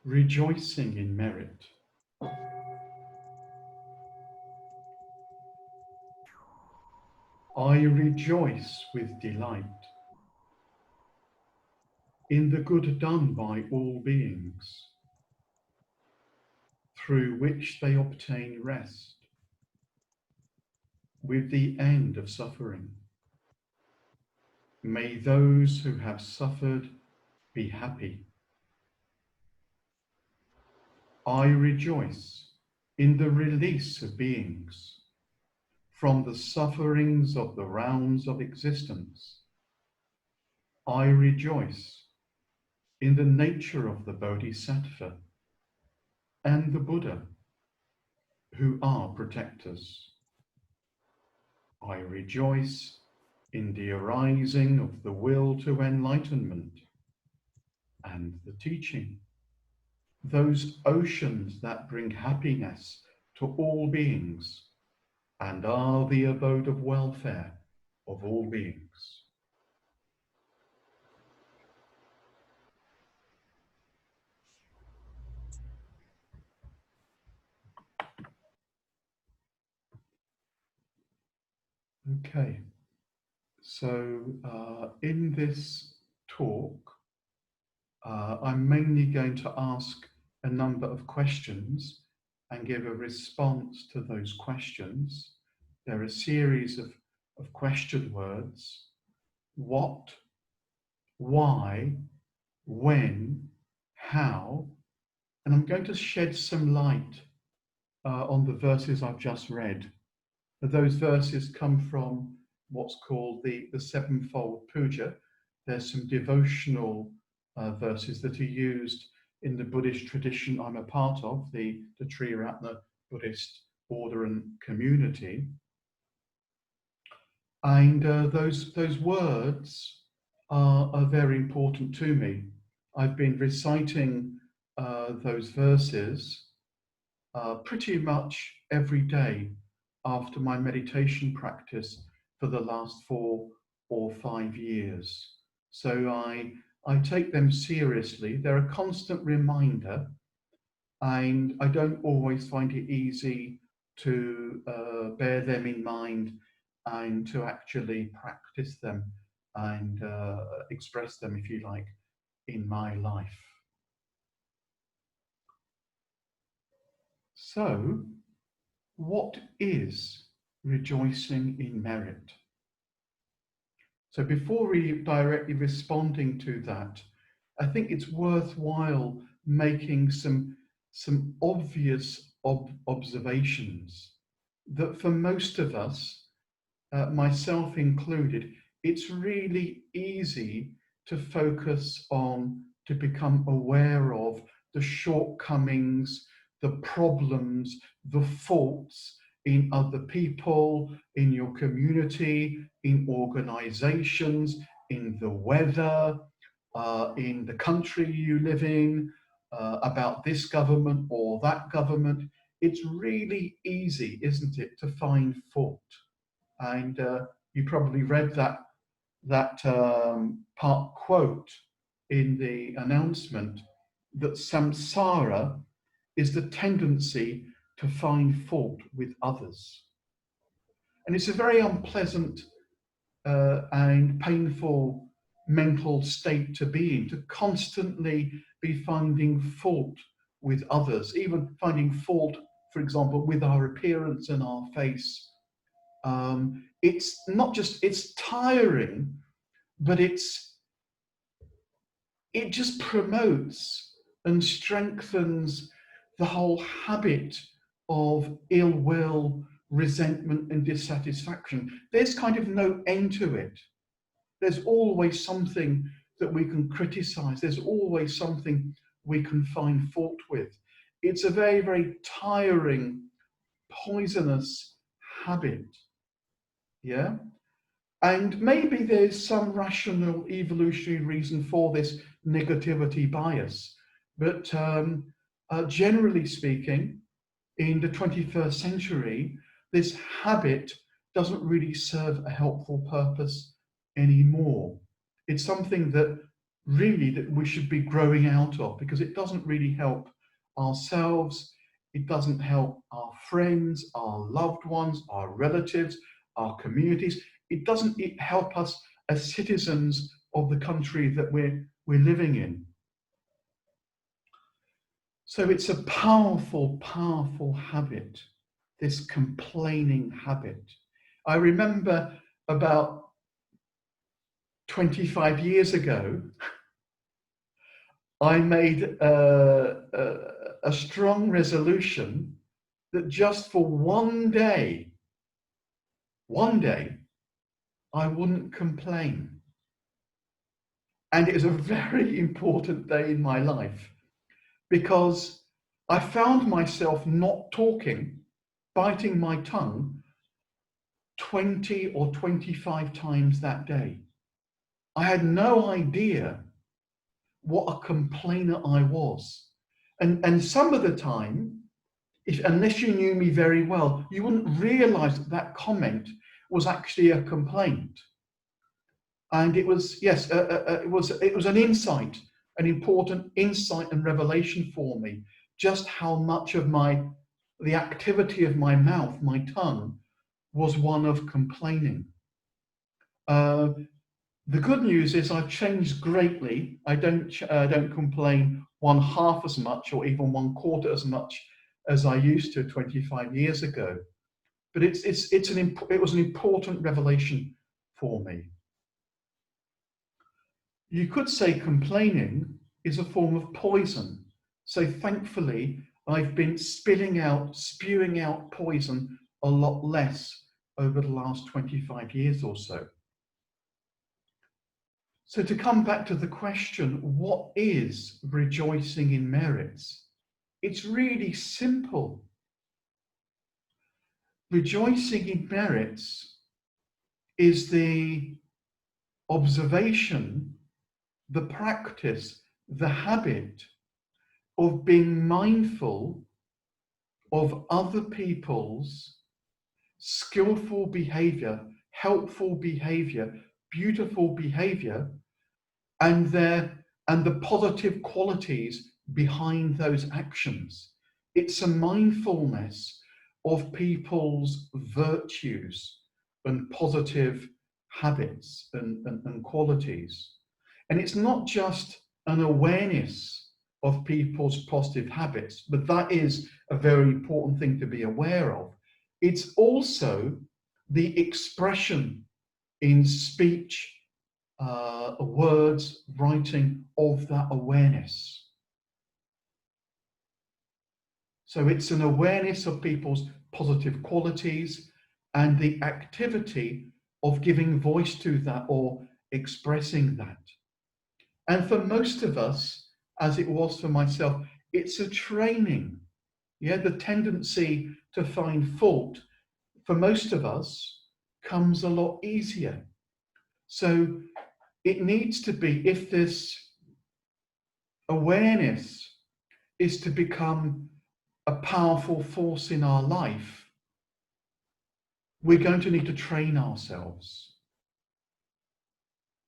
rejoicing in merit. I rejoice with delight in the good done by all beings, through which they obtain rest, with the end of suffering. May those who have suffered be happy. I rejoice in the release of beings from the sufferings of the rounds of existence. I rejoice in the nature of the Bodhisattva and the Buddha, who are protectors. I rejoice in the arising of the will to enlightenment and the teaching, those oceans that bring happiness to all beings and are the abode of welfare of all beings. Okay, so in this talk, I'm mainly going to ask a number of questions and give a response to those questions. There are a series of question words: what, why, when, how, and I'm going to shed some light on the verses I've just read. Those verses come from what's called the sevenfold puja. There's some devotional verses that are used in the Buddhist tradition I'm a part of, the Triratna Buddhist order and community. And those words are very important to me. I've been reciting those verses pretty much every day after my meditation practice for the last 4 or 5 years. So I take them seriously. They're a constant reminder, and I don't always find it easy to bear them in mind and to actually practice them and express them, if you like, in my life. So, what is rejoicing in merit? So before directly responding to that, I think it's worthwhile making some obvious observations that for most of us, myself included, it's really easy to focus on, to become aware of the shortcomings, the problems, the faults in other people, in your community, in organizations, in the weather, in the country you live in, about this government or that government. It's really easy, isn't it, to find fault? And you probably read that part quote in the announcement, that samsara is the tendency to find fault with others. And it's a very unpleasant and painful mental state to be in, to constantly be finding fault with others, even finding fault, for example, with our appearance and our face. It's not just, it's tiring, but it just promotes and strengthens the whole habit of ill will, resentment, and dissatisfaction. There's kind of no end to it. There's always something that we can criticize. There's always something we can find fault with. It's a very, very tiring, poisonous habit. Yeah? And maybe there's some rational evolutionary reason for this negativity bias. But generally speaking, in the 21st century, this habit doesn't really serve a helpful purpose anymore. It's something that really that we should be growing out of, because it doesn't really help ourselves, it doesn't help our friends, our loved ones, our relatives, our communities. It doesn't help us as citizens of the country that we're living in. So it's a powerful, powerful habit, this complaining habit. I remember about 25 years ago, I made a strong resolution that just for one day, I wouldn't complain. And it was a very important day in my life because I found myself not talking, biting my tongue 20 or 25 times that day. I had no idea what a complainer I was. And some of the time, unless you knew me very well, you wouldn't realize that that comment was actually a complaint. And it was, yes, it was an insight, an important insight and revelation for me, just how much of the activity of my mouth, my tongue, was one of complaining. The good news is I've changed greatly. I don't complain 1/2 as much or even 1/4 as much as I used to 25 years ago. But it was an important revelation for me. You could say complaining is a form of poison. So thankfully, I've been spewing out poison a lot less over the last 25 years or so. So to come back to the question, what is rejoicing in merits? It's really simple. Rejoicing in merits is the observation, the practice, the habit of being mindful of other people's skillful behavior, helpful behavior, beautiful behavior, and the positive qualities behind those actions. It's a mindfulness of people's virtues and positive habits and qualities. And it's not just an awareness of people's positive habits, but that is a very important thing to be aware of. It's also the expression in speech, words, writing of that awareness. So it's an awareness of people's positive qualities and the activity of giving voice to that or expressing that. And for most of us, as it was for myself, it's a training. Yeah, the tendency to find fault for most of us comes a lot easier. So it needs to be, if this awareness is to become a powerful force in our life, we're going to need to train ourselves.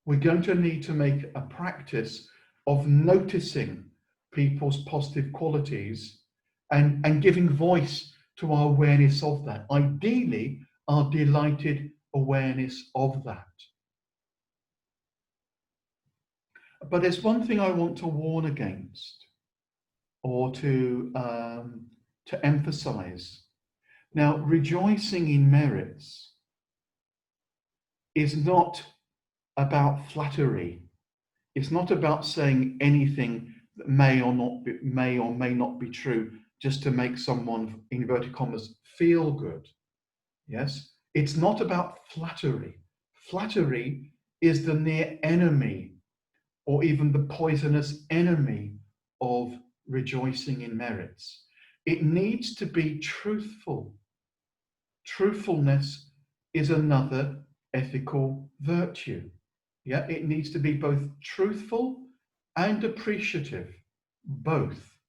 We're going to need to make a practice of noticing people's positive qualities and giving voice to our awareness of that. Ideally, our delighted awareness of that. But there's one thing I want to warn against, or to emphasize. Now, rejoicing in merits is not about flattery. It's not about saying anything that may or may not be true just to make someone, in inverted commas, feel good. Yes, it's not about flattery. Flattery is the near enemy, or even the poisonous enemy of rejoicing in merits. It needs to be truthful. Truthfulness is another ethical virtue. Yeah, it needs to be both truthful and appreciative, both.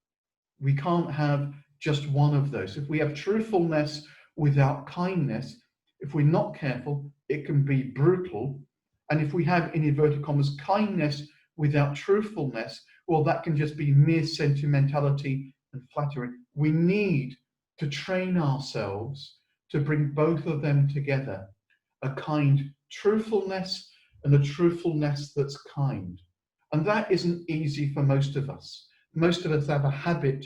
We can't have just one of those. If we have truthfulness without kindness, if we're not careful, it can be brutal. And if we have, in inverted commas, kindness without truthfulness, well, that can just be mere sentimentality and flattery. We need to train ourselves to bring both of them together, a kind truthfulness and a truthfulness that's kind. And that isn't easy for most of us. Most of us have a habit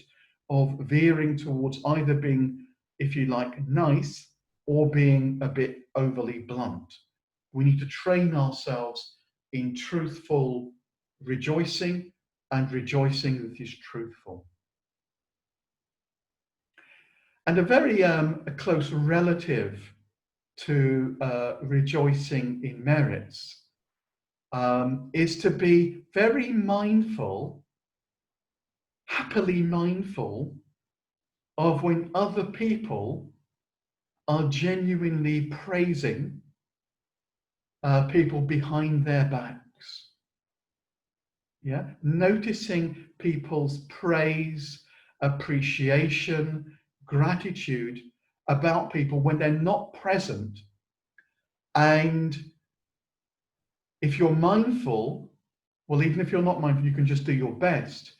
of veering towards either being, if you like, nice or being a bit overly blunt. We need to train ourselves in truthful rejoicing and rejoicing that is truthful. And a very close relative to rejoicing in merits is to be very mindful, happily mindful of when other people are genuinely praising people behind their backs. Yeah, noticing people's praise, appreciation, gratitude about people when they're not present. And if you're mindful, well, even if you're not mindful, you can just do your best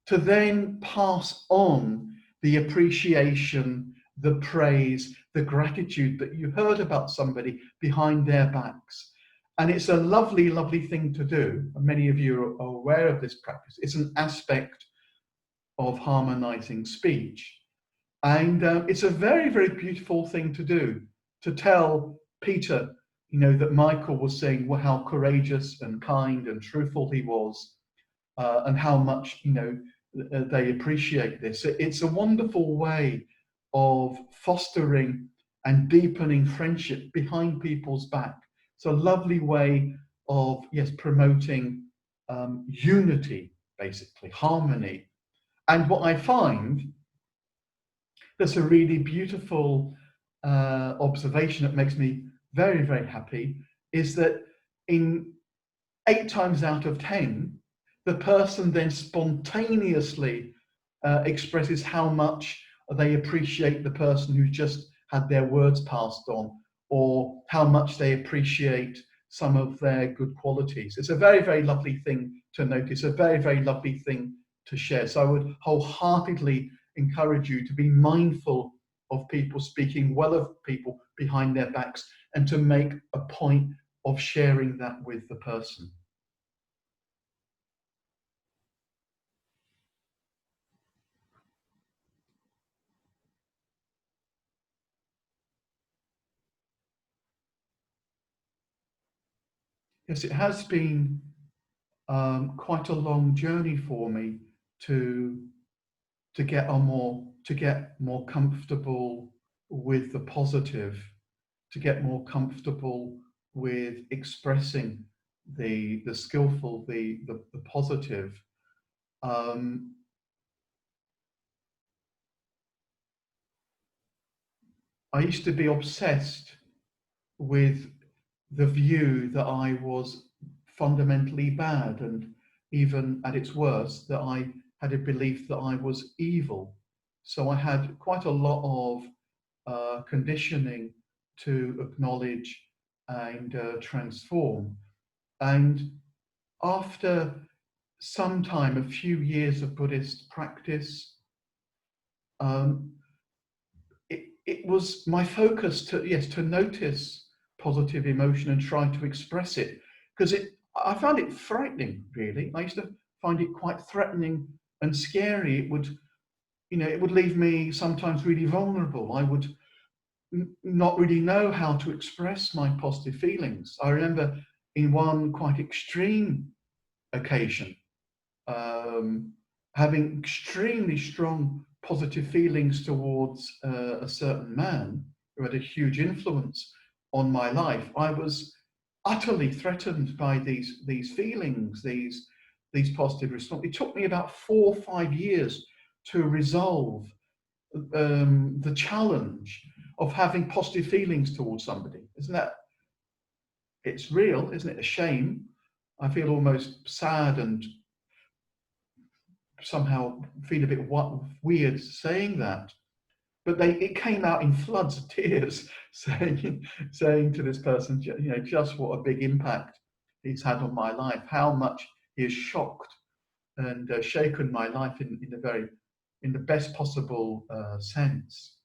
to then pass on the appreciation, the praise, the gratitude that you heard about somebody behind their backs. And it's a lovely, lovely thing to do. And many of you are aware of this practice. It's an aspect of harmonizing speech. And it's a very, very beautiful thing to do, to tell Peter, that Michael was saying how courageous and kind and truthful he was, and how much, they appreciate this. It's a wonderful way of fostering and deepening friendship behind people's back. It's a lovely way of, yes, promoting unity, basically, harmony. And what I find that's a really beautiful observation that makes me very, very happy is that in 8 times out of 10, the person then spontaneously expresses how much they appreciate the person who's just had their words passed on, or how much they appreciate some of their good qualities. It's a very, very lovely thing to notice, a very, very lovely thing to share. So I would wholeheartedly encourage you to be mindful of people speaking well of people behind their backs, and to make a point of sharing that with the person. Yes, it has been quite a long journey for me to get more comfortable with the positive, to get more comfortable with expressing the skillful, the positive. I used to be obsessed with the view that I was fundamentally bad, and even at its worst, that I had a belief that I was evil. So I had quite a lot of conditioning to acknowledge and transform. And after some time, a few years of Buddhist practice, it was my focus to notice positive emotion and try to express it, because I found it frightening, really. I used to find it quite threatening and scary. It would leave me sometimes really vulnerable. I would not really know how to express my positive feelings. I remember in one quite extreme occasion, having extremely strong positive feelings towards a certain man who had a huge influence on my life. I was utterly threatened by these feelings, these positive responses. It took me about 4 or 5 years to resolve the challenge of having positive feelings towards somebody. It's real, isn't it? A shame. I feel almost sad and somehow feel a bit weird saying that. But it came out in floods of tears, saying to this person, just what a big impact he's had on my life, how much he has shocked and shaken my life in the best possible sense.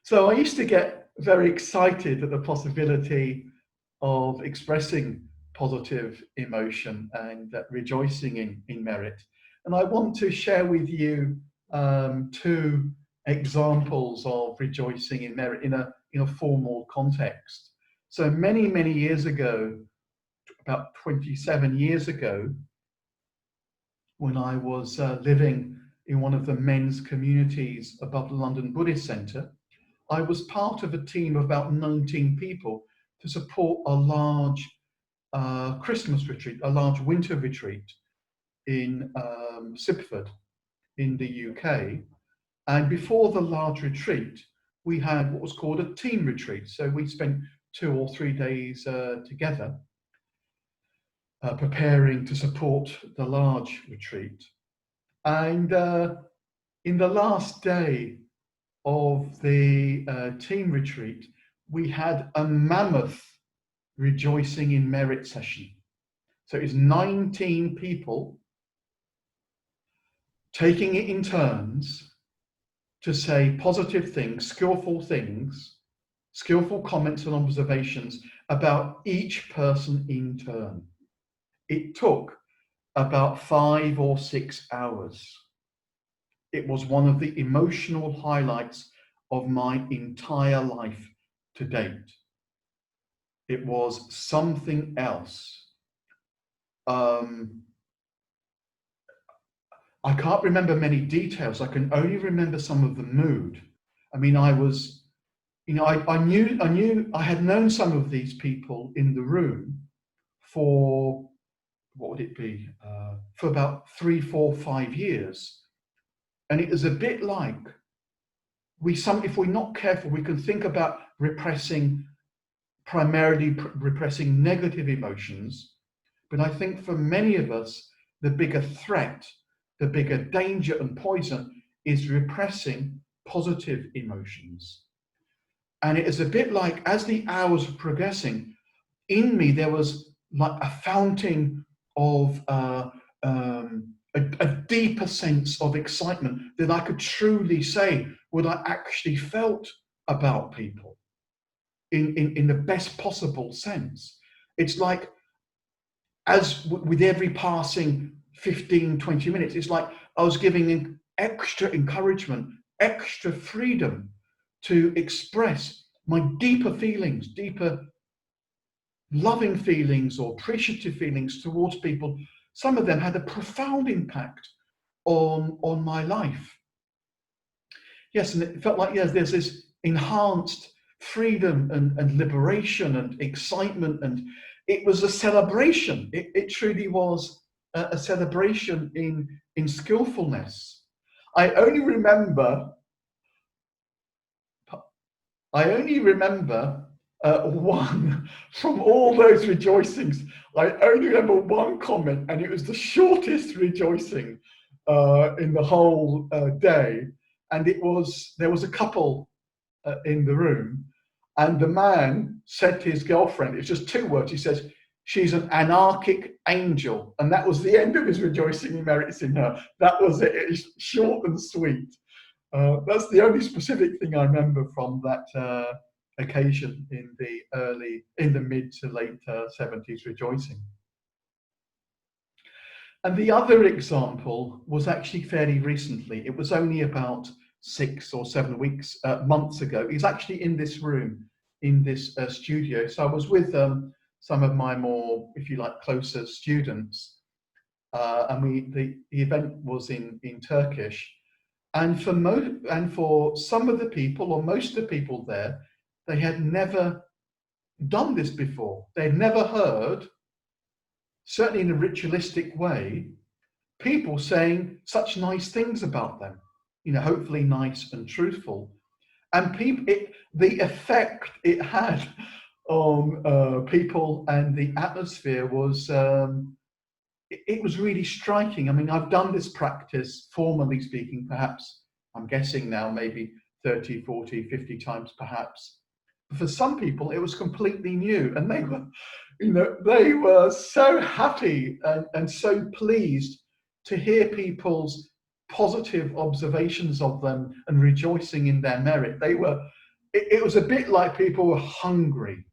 So I used to get very excited at the possibility of expressing positive emotion and rejoicing in merit. And I want to share with you two examples of rejoicing in merit in a formal context. So many years ago, about 27 years ago, when I was living in one of the men's communities above the London Buddhist Centre, I was part of a team of about 19 people to support a large Christmas retreat, a large winter retreat in Sipford in the UK. And before the large retreat, we had what was called a team retreat. So we spent 2 or 3 days together preparing to support the large retreat. And in the last day of the team retreat, we had a mammoth rejoicing in merit session. So it's 19 people taking it in turns to say positive things, skillful comments and observations about each person in turn. It took about 5 or 6 hours. It was one of the emotional highlights of my entire life to date. It was something else. I can't remember many details. I can only remember some of the mood. I mean, I was, I had known some of these people in the room for, what would it be, for about 3, 4, 5 years. And it was a bit like, if we're not careful, we can think about primarily repressing negative emotions. But I think for many of us, the bigger threat, the bigger danger and poison is repressing positive emotions. And it is a bit like, as the hours were progressing, in me there was like a fountain of a deeper sense of excitement that I could truly say what I actually felt about people in the best possible sense. It's like, as with every passing 15, 20 minutes, it's like I was giving extra encouragement, extra freedom to express my deeper feelings, deeper loving feelings or appreciative feelings towards people. Some of them had a profound impact on my life. Yes, and it felt like, yes, there's this enhanced freedom and liberation and excitement, and it was a celebration. It truly was a celebration in skillfulness. I only remember one from all those rejoicings. I only remember one comment, and it was the shortest rejoicing in the whole day. And there was a couple in the room, and the man said to his girlfriend, it's just 2 words, he says, "She's an anarchic angel." And that was the end of his rejoicing in merits in her. That was it. It's short and sweet. That's the only specific thing I remember from that occasion in the mid to late 70s rejoicing. And the other example was actually fairly recently. It was only about 6 or 7 months ago. He's actually in this room, in this studio. So I was with some of my more, if you like, closer students, and the event was in Turkish. And for some of the people, or most of the people there, they had never done this before. They'd never heard, certainly in a ritualistic way, people saying such nice things about them, hopefully nice and truthful. And the effect it had on people and the atmosphere was, it was really striking. I mean, I've done this practice, formally speaking, perhaps, I'm guessing now, maybe 30, 40, 50 times perhaps. For some people, it was completely new, and they were, they were so happy and so pleased to hear people's positive observations of them and rejoicing in their merit. It was a bit like people were hungry.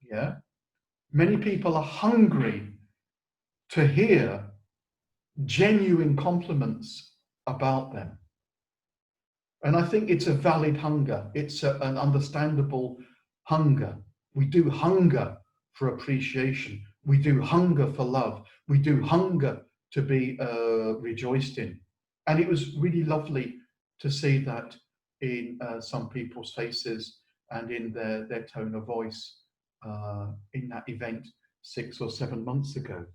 Yeah, many people are hungry to hear genuine compliments about them. And I think it's a valid hunger. It's an understandable hunger. We do hunger for appreciation. We do hunger for love. We do hunger to be rejoiced in. And it was really lovely to see that in some people's faces and in their tone of voice in that event 6 or 7 months ago.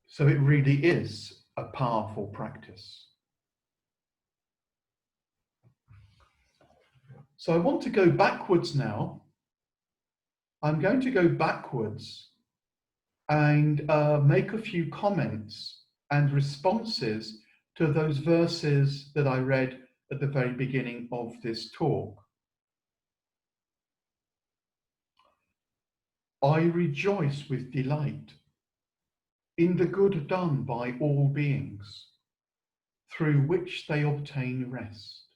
So it really is a powerful practice. So I want to go backwards now. I'm going to go backwards and make a few comments and responses to those verses that I read at the very beginning of this talk. I rejoice with delight in the good done by all beings, through which they obtain rest.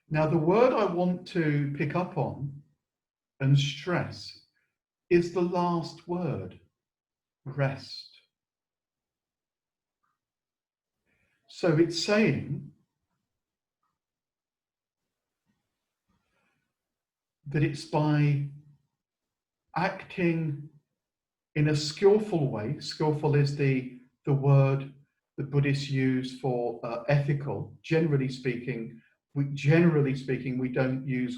Now, the word I want to pick up on and stress is the last word, rest. So it's saying that it's by acting in a skillful way. Skillful is the word that Buddhists use for ethical. Generally speaking, we don't use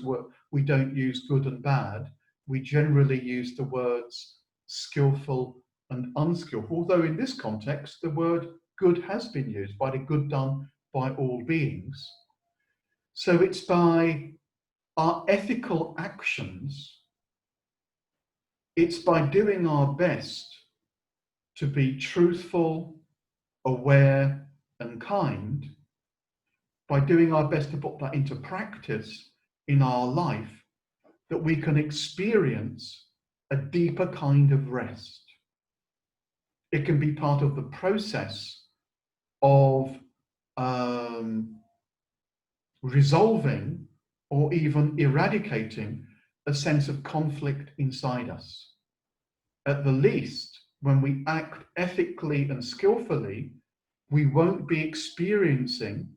good and bad. We generally use the words skillful and unskillful. Although in this context, the word good has been used, by the good done by all beings. So it's by our ethical actions, it's by doing our best to be truthful, aware, and kind, by doing our best to put that into practice in our life, that we can experience a deeper kind of rest. It can be part of the process of resolving or even eradicating a sense of conflict inside us. At the least, when we act ethically and skillfully, we won't be experiencing,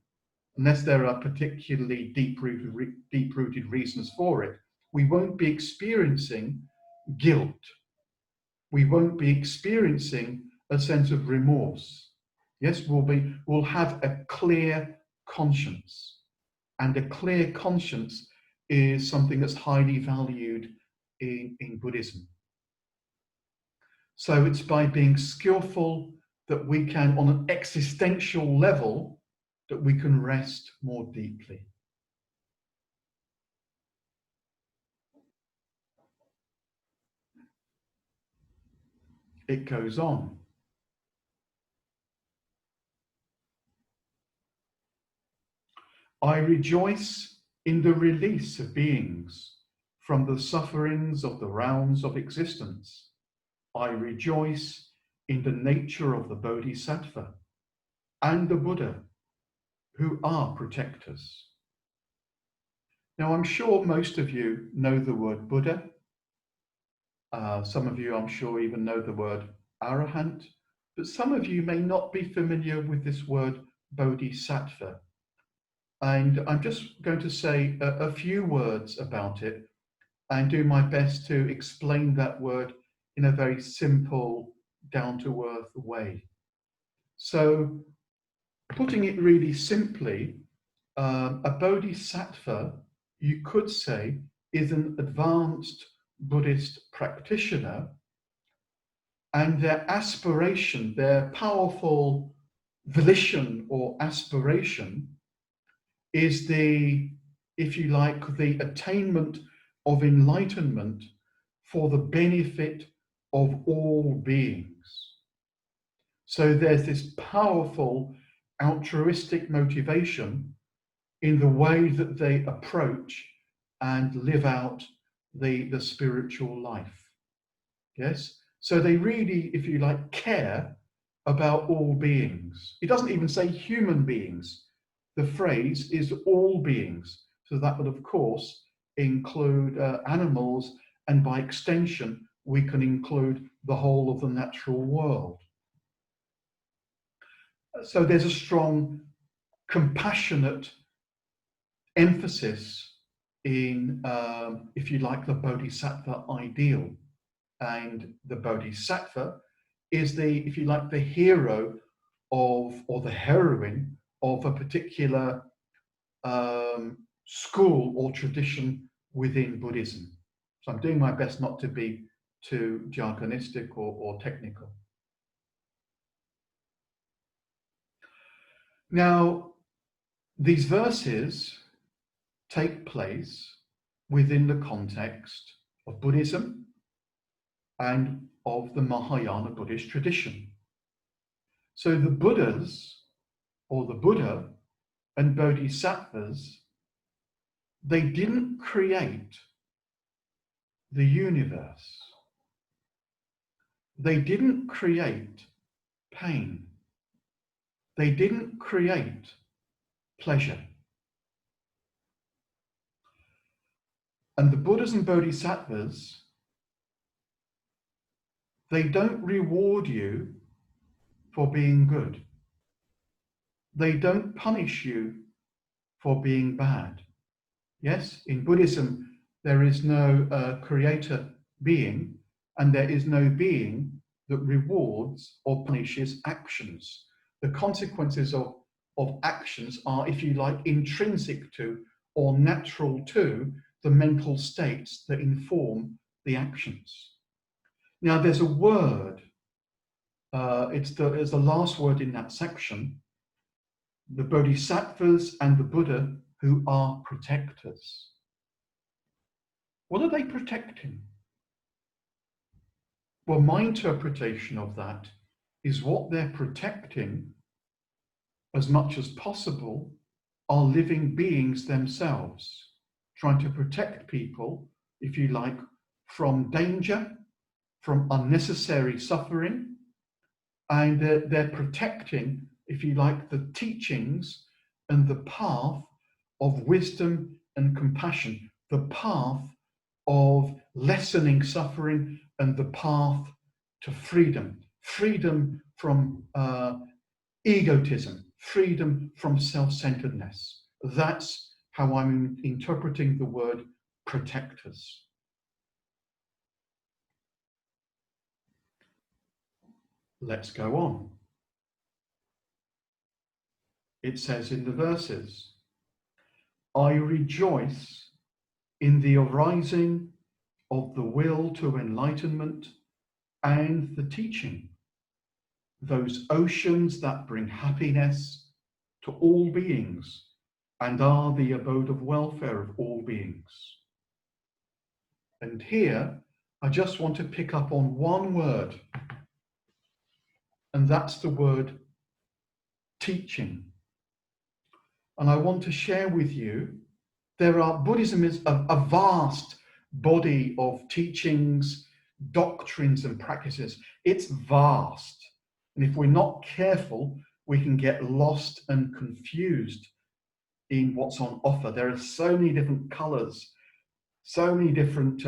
unless there are particularly deep-rooted reasons for it, we won't be experiencing guilt. We won't be experiencing a sense of remorse. Yes, we'll have a clear conscience. And a clear conscience is something that's highly valued in Buddhism. So it's by being skillful that we can, on an existential level, that we can rest more deeply. It goes on. I rejoice in the release of beings from the sufferings of the rounds of existence. I rejoice in the nature of the Bodhisattva and the Buddha, who are protectors. Now, I'm sure most of you know the word Buddha. Some of you, I'm sure, even know the word Arahant, but some of you may not be familiar with this word Bodhisattva. And I'm just going to say a few words about it and do my best to explain that word in a very simple, down-to-earth way. So, putting it really simply, a bodhisattva, you could say, is an advanced Buddhist practitioner, and their aspiration, their powerful volition or aspiration, is the, if you like, the attainment of enlightenment for the benefit of all beings. So there's this powerful altruistic motivation in the way that they approach and live out the spiritual life. Yes? So they really, if you like, care about all beings. It doesn't even say human beings. The phrase is all beings. So that would, of course, include animals, and by extension, we can include the whole of the natural world. So there's a strong, compassionate emphasis in, if you like, the bodhisattva ideal. And the bodhisattva is the, if you like, the hero of, or the heroine of a particular school or tradition within Buddhism. So I'm doing my best not to be too jargonistic or technical. Now, these verses take place within the context of Buddhism and of the Mahayana Buddhist tradition. So the Buddhas, or the Buddha and Bodhisattvas, they didn't create the universe. They didn't create pain. They didn't create pleasure. And the Buddhas and Bodhisattvas, they don't reward you for being good. They don't punish you for being bad. Yes, in Buddhism, there is no creator being, and there is no being that rewards or punishes actions. The consequences of actions are, if you like, intrinsic to or natural to the mental states that inform the actions. Now, there's a word, it's the last word in that section, the Bodhisattvas and the Buddha who are protectors. What are they protecting? Well, my interpretation of that is what they're protecting, as much as possible, are living beings themselves, trying to protect people, if you like, from danger, from unnecessary suffering, and they're protecting, if you like, the teachings and the path of wisdom and compassion, the path of lessening suffering and the path to freedom, freedom from egotism, freedom from self-centeredness. That's how I'm interpreting the word protectors. Let's go on. It says in the verses, I rejoice in the arising of the will to enlightenment and the teaching, those oceans that bring happiness to all beings and are the abode of welfare of all beings. And here, I just want to pick up on one word, and that's the word teaching. And I want to share with you, Buddhism is a vast body of teachings, doctrines, and practices. It's vast. And if we're not careful, we can get lost and confused in what's on offer. There are so many different colors, so many different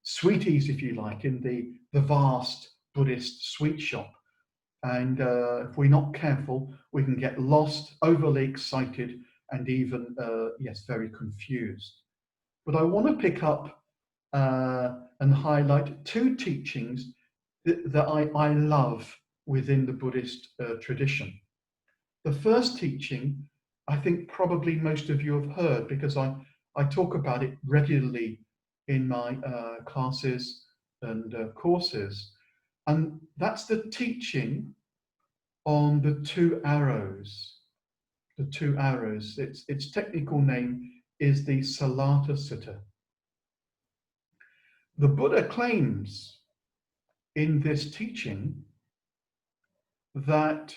sweeties, if you like, in the vast Buddhist sweet shop. And if we're not careful, we can get lost, overly excited, and even, very confused. But I want to pick up and highlight two teachings that I love within the Buddhist tradition. The first teaching, I think probably most of you have heard, because I talk about it regularly in my classes and courses. And that's the teaching on the two arrows. The two arrows. Its technical name is the Salata Sutta. The Buddha claims in this teaching that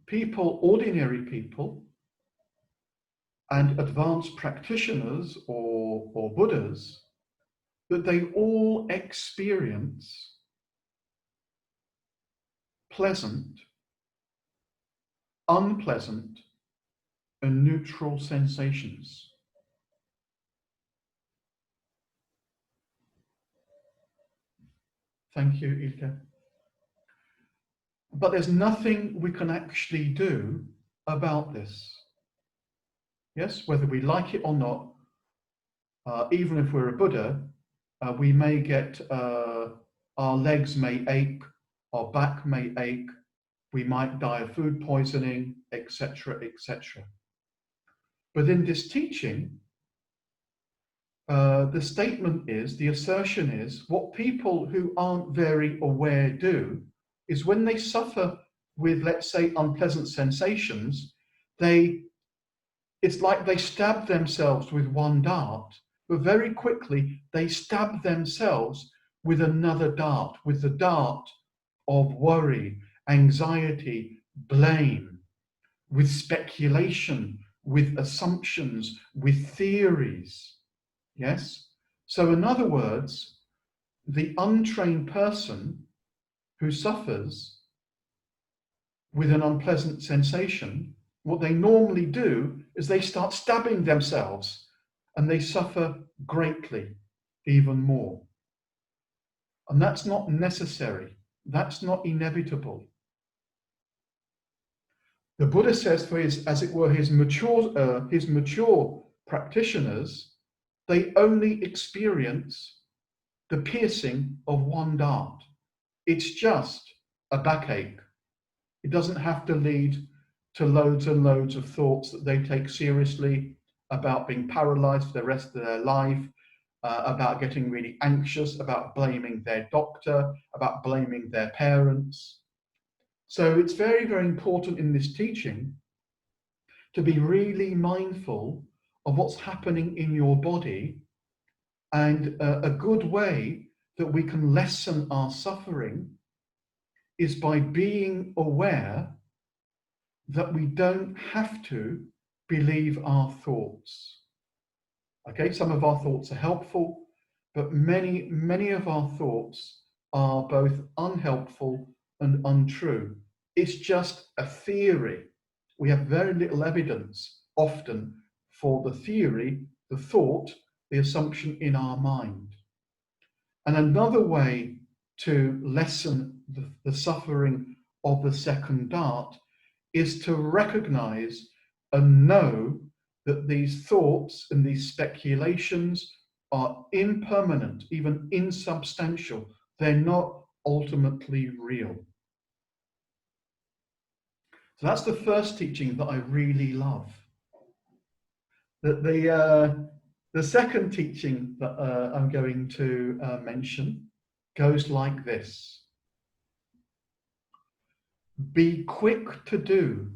people, ordinary people, and advanced practitioners or Buddhas, that they all experience pleasant, unpleasant, and neutral sensations. Thank you, Ilke. But there's nothing we can actually do about this. Yes, whether we like it or not, even if we're a Buddha, we may get, our legs may ache, our back may ache, we might die of food poisoning, etc., etc. But in this teaching, the statement is, the assertion is, what people who aren't very aware do is when they suffer with, let's say, unpleasant sensations, it's like they stab themselves with one dart, but very quickly they stab themselves with another dart, with the dart of worry, anxiety, blame, with speculation, with assumptions, with theories. Yes? So in other words, the untrained person who suffers with an unpleasant sensation, what they normally do is they start stabbing themselves and they suffer greatly, even more. And that's not necessary. That's not inevitable. The Buddha says for his, as it were, his mature practitioners, they only experience the piercing of one dart. It's just a backache. It doesn't have to lead to loads and loads of thoughts that they take seriously about being paralyzed for the rest of their life, about getting really anxious, about blaming their doctor, about blaming their parents. So it's very, very important in this teaching to be really mindful of what's happening in your body. And a good way that we can lessen our suffering is by being aware that we don't have to believe our thoughts. Okay, some of our thoughts are helpful, but many of our thoughts are both unhelpful and untrue. It's just a theory. We have very little evidence often for the theory, the thought, the assumption in our mind. And another way to lessen the suffering of the second dart is to recognize and know that these thoughts and these speculations are impermanent, even insubstantial. They're not ultimately real. So that's the first teaching that I really love. The second teaching that I'm going to mention goes like this. Be quick to do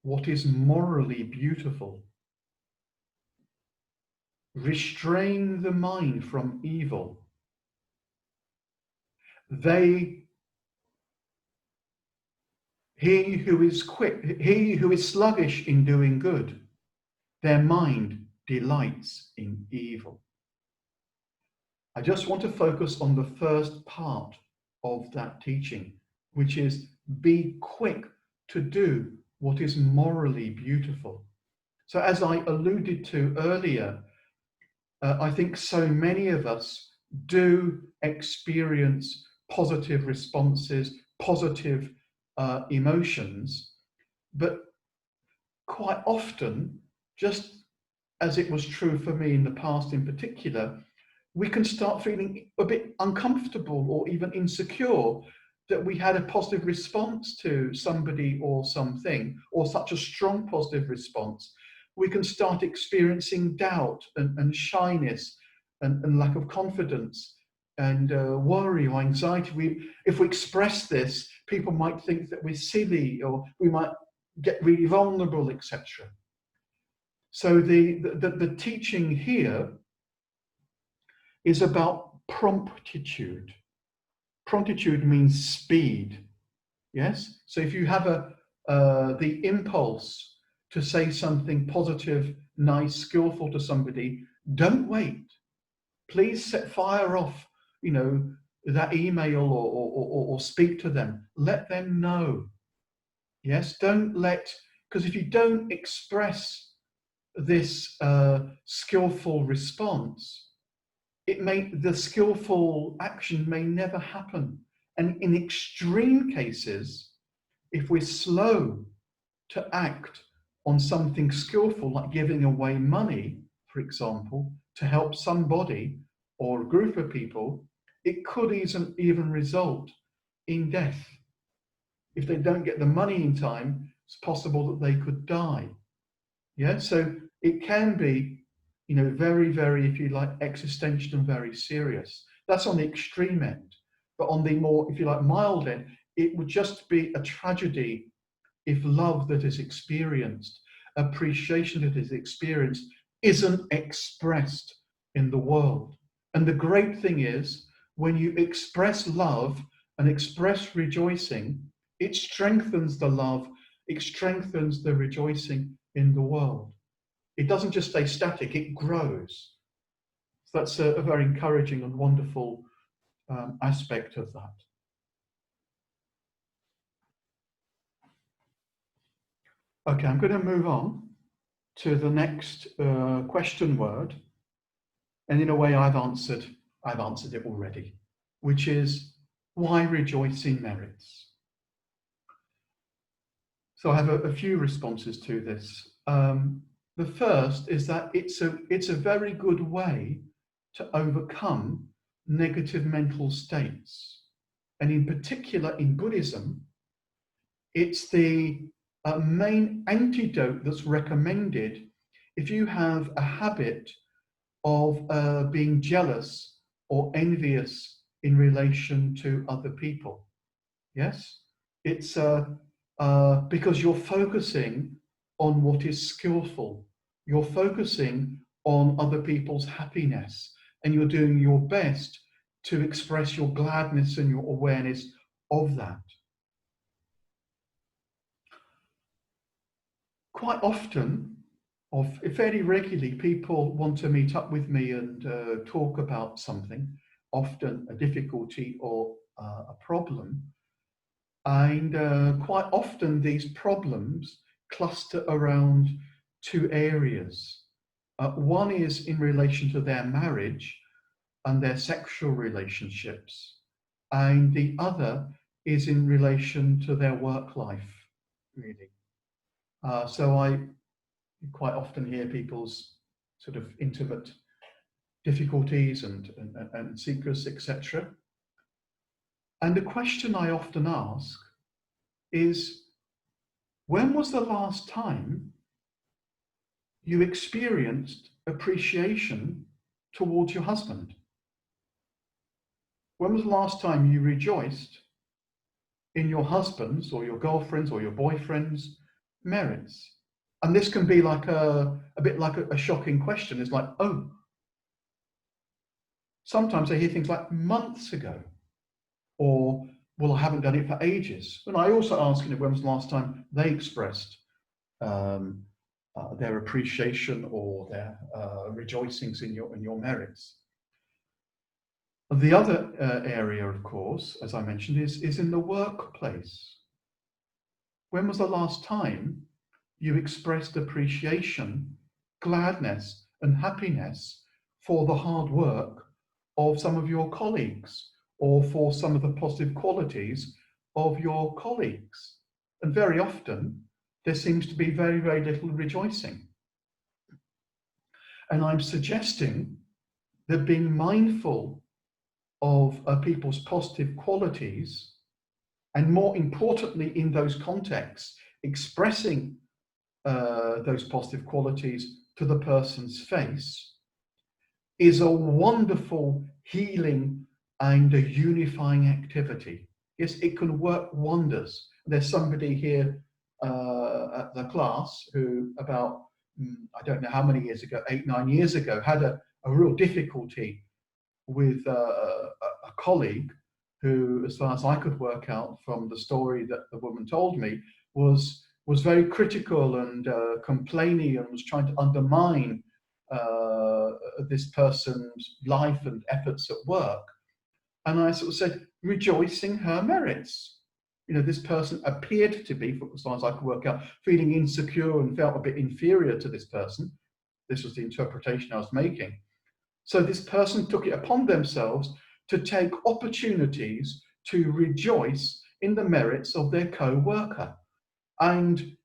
what is morally beautiful. Restrain the mind from evil. He who is sluggish in doing good, their mind delights in evil. I just want to focus on the first part of that teaching, which is be quick to do what is morally beautiful. So as I alluded to earlier, I think so many of us do experience positive responses, positive emotions, but quite often, just as it was true for me in the past in particular, we can start feeling a bit uncomfortable or even insecure that we had a positive response to somebody or something, or such a strong positive response. We can start experiencing doubt and shyness and lack of confidence and worry or anxiety. If we express this, people might think that we're silly, or we might get really vulnerable, etc. So the teaching here is about promptitude. Promptitude means speed, Yes? So if you have the impulse to say something positive, nice, skillful to somebody, don't wait. Please fire off, that email or speak to them. Let them know. Yes? Don't let, because if you don't express this skillful response, the skillful action may never happen. And in extreme cases, if we're slow to act on something skillful, like giving away money, for example, to help somebody or a group of people, it could even result in death. If they don't get the money in time, it's possible that they could die. Yeah, so it can be, very, very, if you like, existential and very serious. That's on the extreme end. But on the more, if you like, mild end, it would just be a tragedy if love that is experienced, appreciation that is experienced, isn't expressed in the world. And the great thing is, when you express love and express rejoicing, it strengthens the love, it strengthens the rejoicing in the world. It doesn't just stay static, it grows. So that's a very encouraging and wonderful aspect of that. Okay, I'm going to move on to the next question word. And in a way, I've answered it already, which is, why rejoice in merits? So I have a few responses to this. The first is that it's a very good way to overcome negative mental states. And in particular, in Buddhism, it's the main antidote that's recommended if you have a habit of being jealous or envious in relation to other people. Yes? It's because you're focusing on what is skillful. You're focusing on other people's happiness, and you're doing your best to express your gladness and your awareness of that. Quite often, or fairly regularly, people want to meet up with me and talk about something, often a difficulty or a problem. And quite often these problems cluster around two areas. One is in relation to their marriage and their sexual relationships. And the other is in relation to their work life, really. So I quite often hear people's sort of intimate difficulties and secrets, etc. And the question I often ask is, when was the last time you experienced appreciation towards your husband? When was the last time you rejoiced in your husband's or your girlfriend's or your boyfriend's merits? And this can be like a bit like a shocking question. It's like, oh, sometimes I hear things like months ago, or, well, I haven't done it for ages. And I also ask, when was the last time they expressed their appreciation or their rejoicings in your merits. The other area, of course, as I mentioned, is in the workplace. When was the last time you expressed appreciation, gladness, and happiness for the hard work of some of your colleagues, or for some of the positive qualities of your colleagues? And very often, there seems to be very, very little rejoicing. And I'm suggesting that being mindful of people's positive qualities, and more importantly, in those contexts, expressing those positive qualities to the person's face, is a wonderful healing and a unifying activity. Yes, it can work wonders. There's somebody here at the class who about, I don't know how many years ago, 8-9 years ago, had a real difficulty with a colleague who, as far as I could work out from the story that the woman told me, was very critical and complaining and was trying to undermine this person's life and efforts at work. And I sort of said, rejoicing her merits. This person appeared to be, as far as I could work out, feeling insecure and felt a bit inferior to this person. This was the interpretation I was making. So this person took it upon themselves to take opportunities to rejoice in the merits of their co-worker. And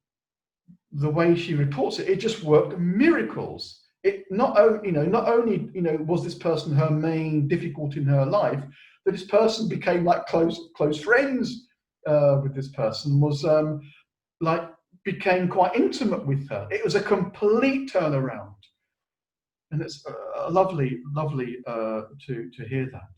the way she reports it, it just worked miracles. It not only was this person her main difficulty in her life, but this person became like close friends with this person, was became quite intimate with her. It was a complete turnaround, and it's lovely to hear that.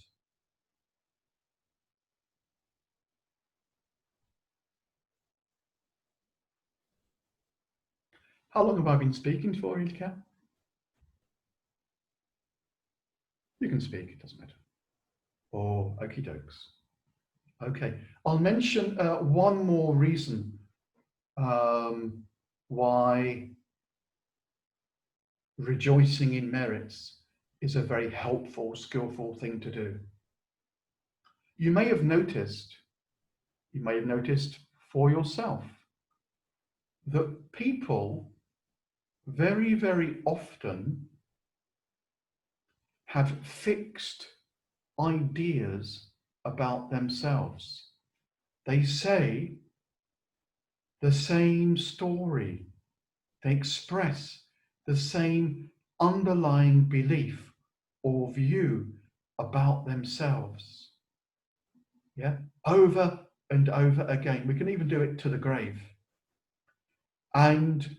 How long have I been speaking for, Ilka? You can speak, it doesn't matter. Oh, okie dokes. Okay, I'll mention one more reason why rejoicing in merits is a very helpful, skillful thing to do. You may have noticed for yourself that people very, very often have fixed ideas about themselves. They say the same story. They express the same underlying belief or view about themselves. Yeah, over and over again. We can even do it to the grave. And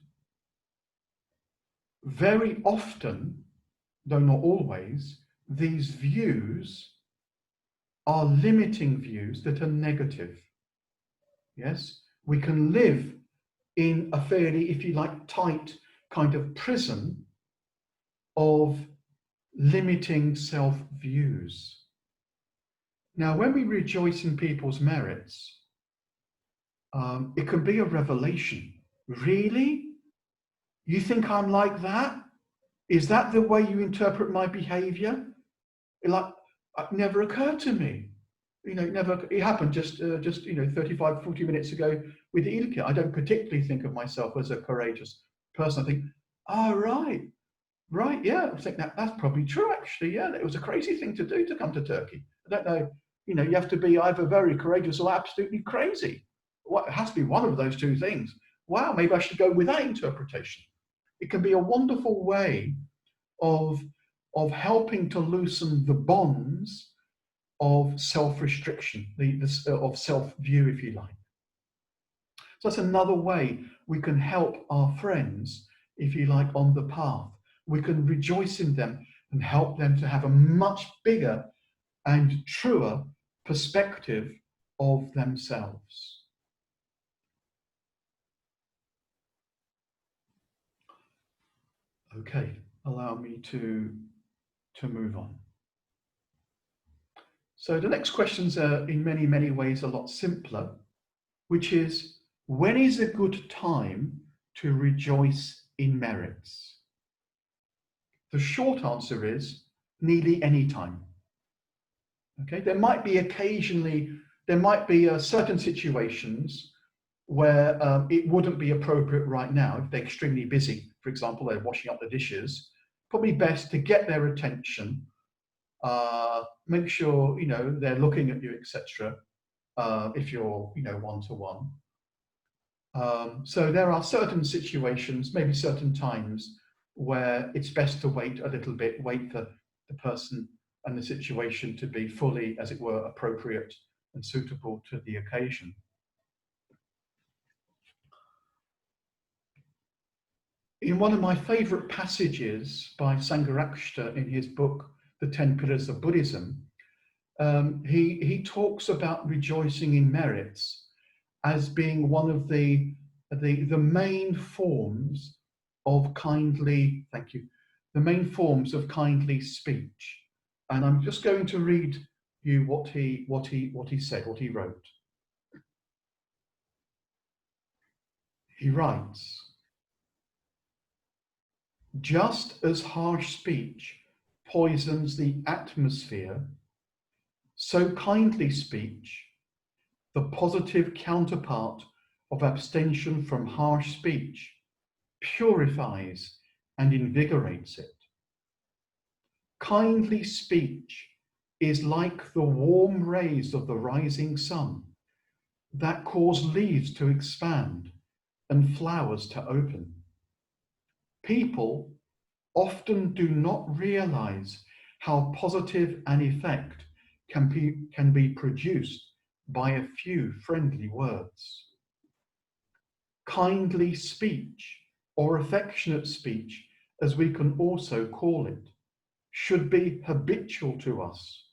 very often, though not always, these views are limiting views that are negative. Yes, we can live in a fairly, if you like, tight kind of prison of limiting self-views. Now, when we rejoice in people's merits, it can be a revelation. Really? You think I'm like that? Is that the way you interpret my behavior? It never occurred to me. It happened just 35, 40 minutes ago with Ilka. I don't particularly think of myself as a courageous person. I think, right, yeah, I think that's probably true, actually. Yeah, it was a crazy thing to do to come to Turkey. I don't know, you have to be either very courageous or absolutely crazy. It has to be one of those two things. Wow, maybe I should go with that interpretation. It can be a wonderful way of helping to loosen the bonds of self-restriction, of self-view, if you like. So that's another way we can help our friends, if you like, on the path. We can rejoice in them and help them to have a much bigger and truer perspective of themselves. Okay, allow me to move on. So the next questions are in many, many ways a lot simpler, which is, when is a good time to rejoice in merits? The short answer is nearly any time. Okay, there might be certain situations where it wouldn't be appropriate right now if they're extremely busy. For example, they're washing up the dishes. Probably best to get their attention, make sure they're looking at you, etc. If you're one-to-one. So there are certain situations, maybe certain times, where it's best to wait a little bit, wait for the person and the situation to be fully, as it were, appropriate and suitable to the occasion. In one of my favorite passages by Vajracaksu in his book, The 10 Pillars of Buddhism, he talks about rejoicing in merits as being one of the main forms of kindly, the main forms of kindly speech. And I'm just going to read you what he said, what he wrote. He writes, just as harsh speech poisons the atmosphere, so kindly speech, the positive counterpart of abstention from harsh speech, purifies and invigorates it. Kindly speech is like the warm rays of the rising sun that cause leaves to expand and flowers to open. People often do not realize how positive an effect can be produced by a few friendly words. Kindly speech, or affectionate speech, as we can also call it, should be habitual to us,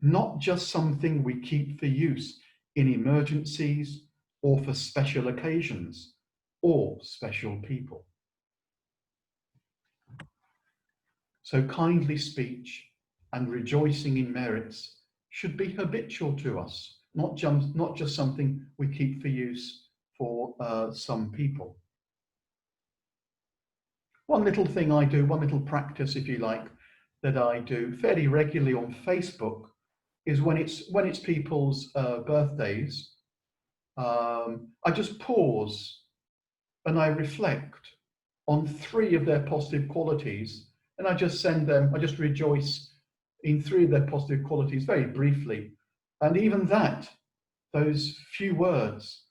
not just something we keep for use in emergencies or for special occasions or special people. So kindly speech and rejoicing in merits should be habitual to us, not just something we keep for use for some people. One little thing I do, one little practice, if you like, that I do fairly regularly on Facebook is when it's people's birthdays, I just pause and I reflect on 3 of their positive qualities, and I just rejoice in 3 of their positive qualities very briefly. And even that, those few words,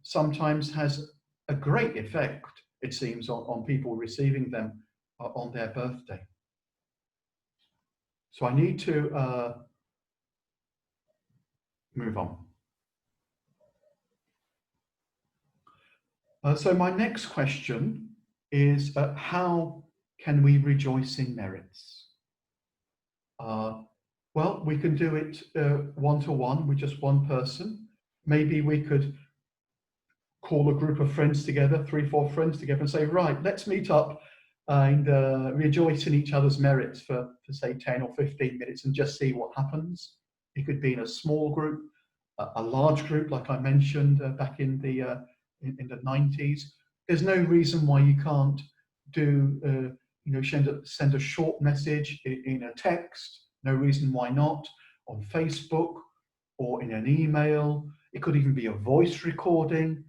sometimes has a great effect, it seems, on people receiving them on their birthday. So I need to move on. So my next question is, how can we rejoice in merits? Well, we can do it one-to-one with just one person. Maybe we could call a group of friends together, 3, 4 friends together, and say, right, let's meet up and rejoice in each other's merits for say 10 or 15 minutes and just see what happens. It could be in a small group, a large group, like I mentioned back in the 90s. There's no reason why you can't do, send a short message in a text. No reason why not, on Facebook or in an email. It could even be a voice recording.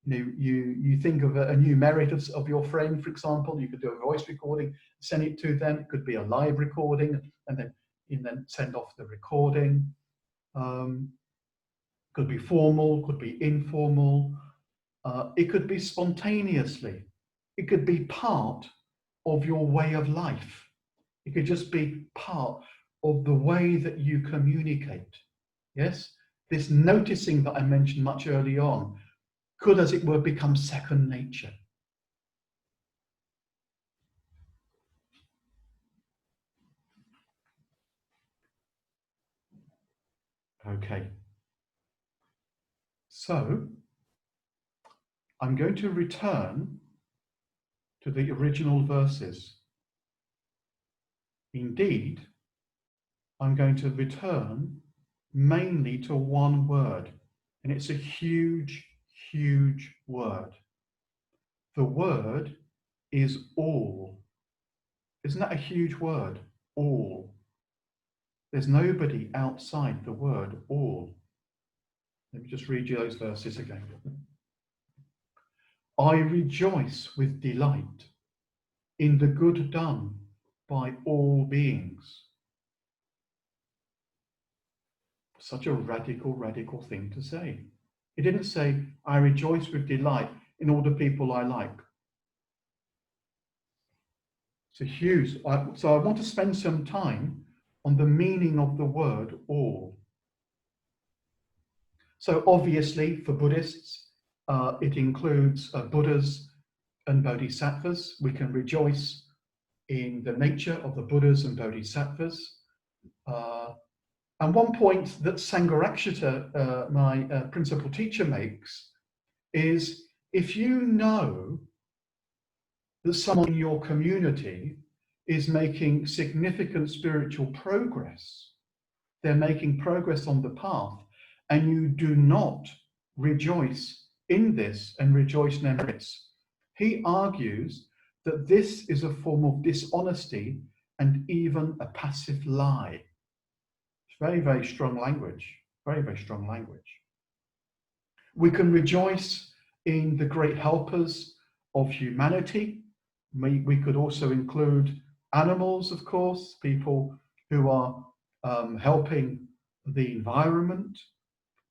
You think of a new merit of your friend, for example. You could do a voice recording, send it to them. It could be a live recording, and then send off the recording. Could be formal, could be informal. It could be spontaneously. It could be part of your way of life. It could just be part of the way that you communicate. Yes? This noticing that I mentioned much early on could, as it were, become second nature. Okay. So, I'm going to return to the original verses. Indeed, I'm going to return mainly to one word, and it's a huge, huge word. The word is all. Isn't that a huge word? All. There's nobody outside the word all. Let me just read you those verses again. I rejoice with delight in the good done by all beings. Such a radical, radical thing to say. He didn't say, I rejoice with delight in all the people I like. It's a huge, so I want to spend some time on the meaning of the word all. So obviously for Buddhists, it includes Buddhas and Bodhisattvas. We can rejoice in the nature of the Buddhas and Bodhisattvas. And one point that Sangharakshita, my principal teacher, makes is, if you know that someone in your community is making significant spiritual progress, they're making progress on the path, and you do not rejoice in this and rejoice in their merits. He argues that this is a form of dishonesty and even a passive lie. It's very, very strong language. Very, very strong language. We can rejoice in the great helpers of humanity. We could also include animals, of course, people who are helping the environment.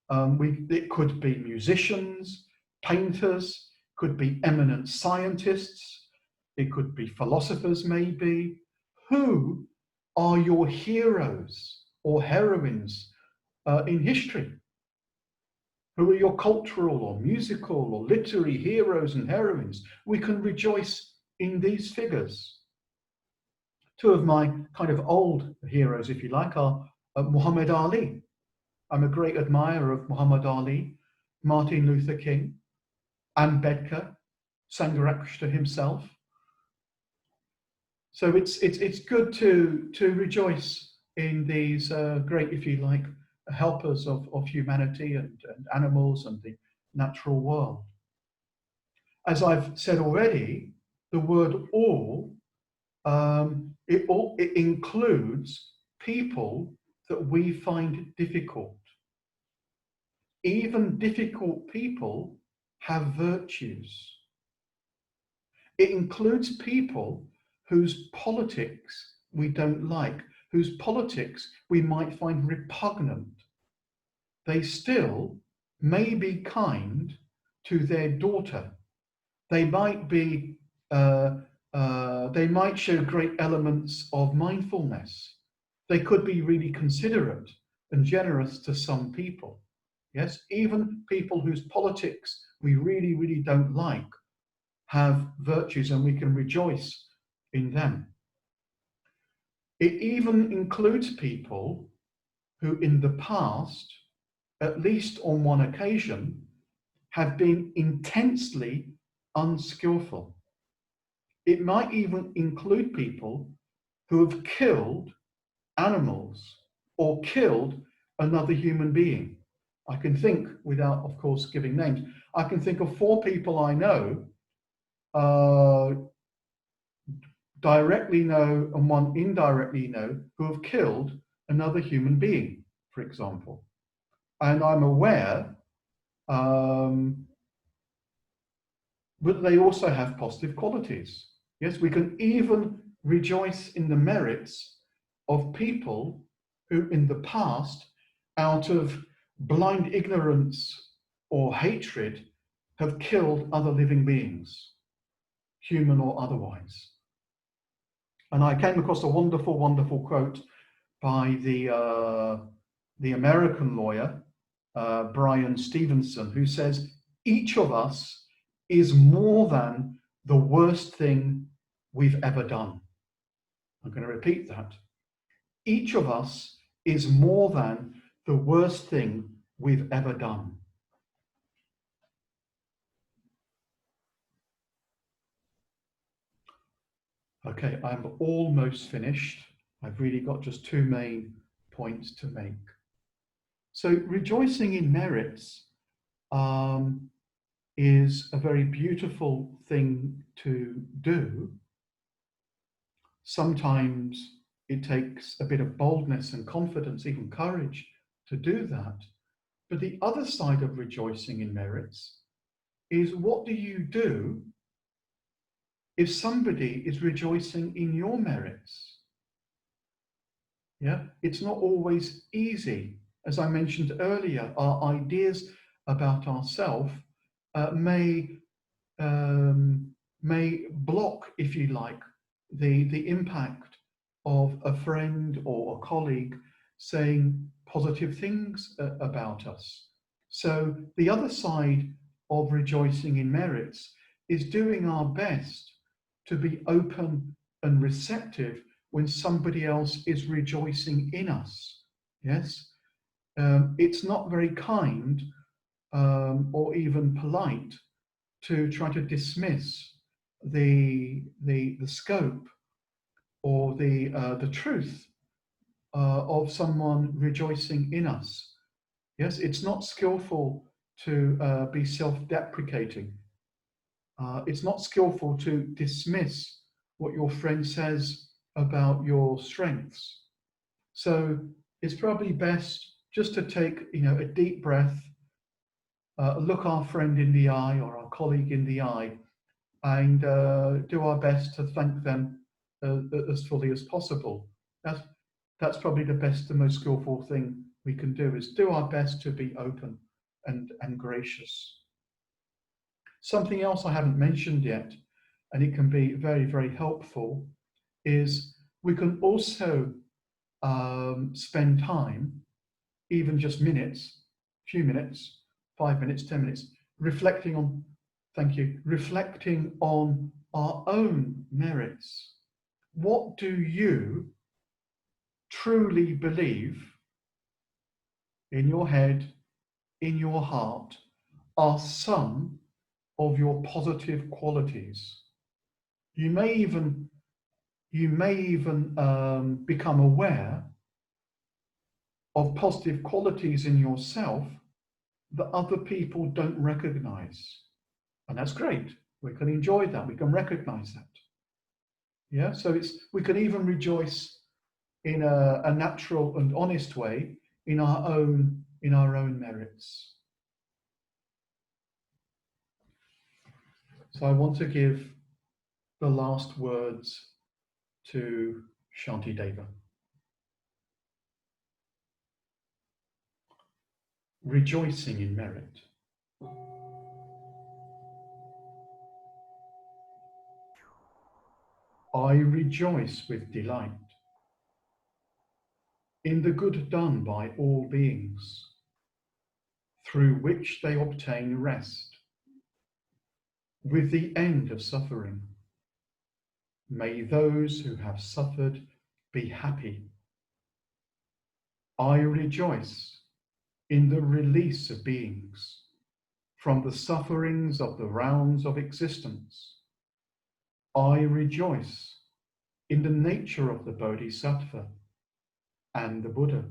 It could be musicians, painters, could be eminent scientists, it could be philosophers maybe. Who are your heroes or heroines in history? Who are your cultural or musical or literary heroes and heroines? We can rejoice in these figures. Two of my kind of old heroes, if you like, are Muhammad Ali. I'm a great admirer of Muhammad Ali, Martin Luther King, Ambedkar, Vajracaksu himself. So it's good to rejoice in these great, if you like, helpers of humanity and animals and the natural world. As I've said already, the word all, it includes people that we find difficult. Even difficult people have virtues. It includes people whose politics we don't like, whose politics we might find repugnant. They still may be kind to their daughter. They might be, they might show great elements of mindfulness. They could be really considerate and generous to some people. Yes, even people whose politics we really, really don't like have virtues, and we can rejoice in them. It even includes people who in the past, at least on one occasion, have been intensely unskillful. It might even include people who have killed animals or killed another human being. I can think, without of course giving names, I can think of 4 people I know, directly know and one indirectly know, who have killed another human being, for example. And I'm aware but they also have positive qualities. Yes, we can even rejoice in the merits of people who in the past, out of blind ignorance or hatred, have killed other living beings, human or otherwise. And I came across a wonderful, wonderful quote by the American lawyer, Brian Stevenson, who says, each of us is more than the worst thing we've ever done. I'm going to repeat that. Each of us is more than the worst thing we've ever done. Okay, I'm almost finished. I've really got just 2 main points to make. So rejoicing in merits is a very beautiful thing to do. Sometimes it takes a bit of boldness and confidence, even courage, to do that. But the other side of rejoicing in merits is, what do you do if somebody is rejoicing in your merits? Yeah, it's not always easy. As I mentioned earlier, our ideas about ourselves may block, if you like, the impact of a friend or a colleague saying positive things about us. So the other side of rejoicing in merits is doing our best to be open and receptive when somebody else is rejoicing in us. Yes, it's not very kind or even polite to try to dismiss the scope or the truth of someone rejoicing in us. Yes, it's not skillful to be self-deprecating. It's not skillful to dismiss what your friend says about your strengths. So it's probably best just to take, a deep breath, look our friend in the eye or our colleague in the eye, and do our best to thank them as fully as possible. That's probably the best, the most skillful thing we can do, is do our best to be open and gracious. Something else I haven't mentioned yet, and it can be very, very helpful, is we can also spend time, even just minutes, few minutes, 5 minutes, 10 minutes, reflecting on, thank you, reflecting on our own merits. What do you truly believe in your head, in your heart, are some of your positive qualities? You may even become aware of positive qualities in yourself that other people don't recognize. And that's great. We can enjoy that. We can recognize that. Yeah, so we can even rejoice in a natural and honest way in our own merits. So I want to give the last words to Shantideva. Rejoicing in merit. I rejoice with delight in the good done by all beings, through which they obtain rest, with the end of suffering. May those who have suffered be happy. I rejoice in the release of beings from the sufferings of the rounds of existence. I rejoice in the nature of the Bodhisattva and the Buddha,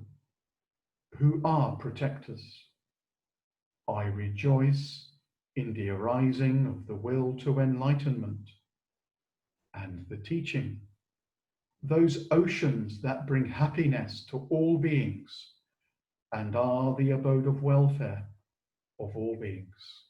who are protectors. I rejoice in the arising of the will to enlightenment and the teaching, those oceans that bring happiness to all beings and are the abode of welfare of all beings.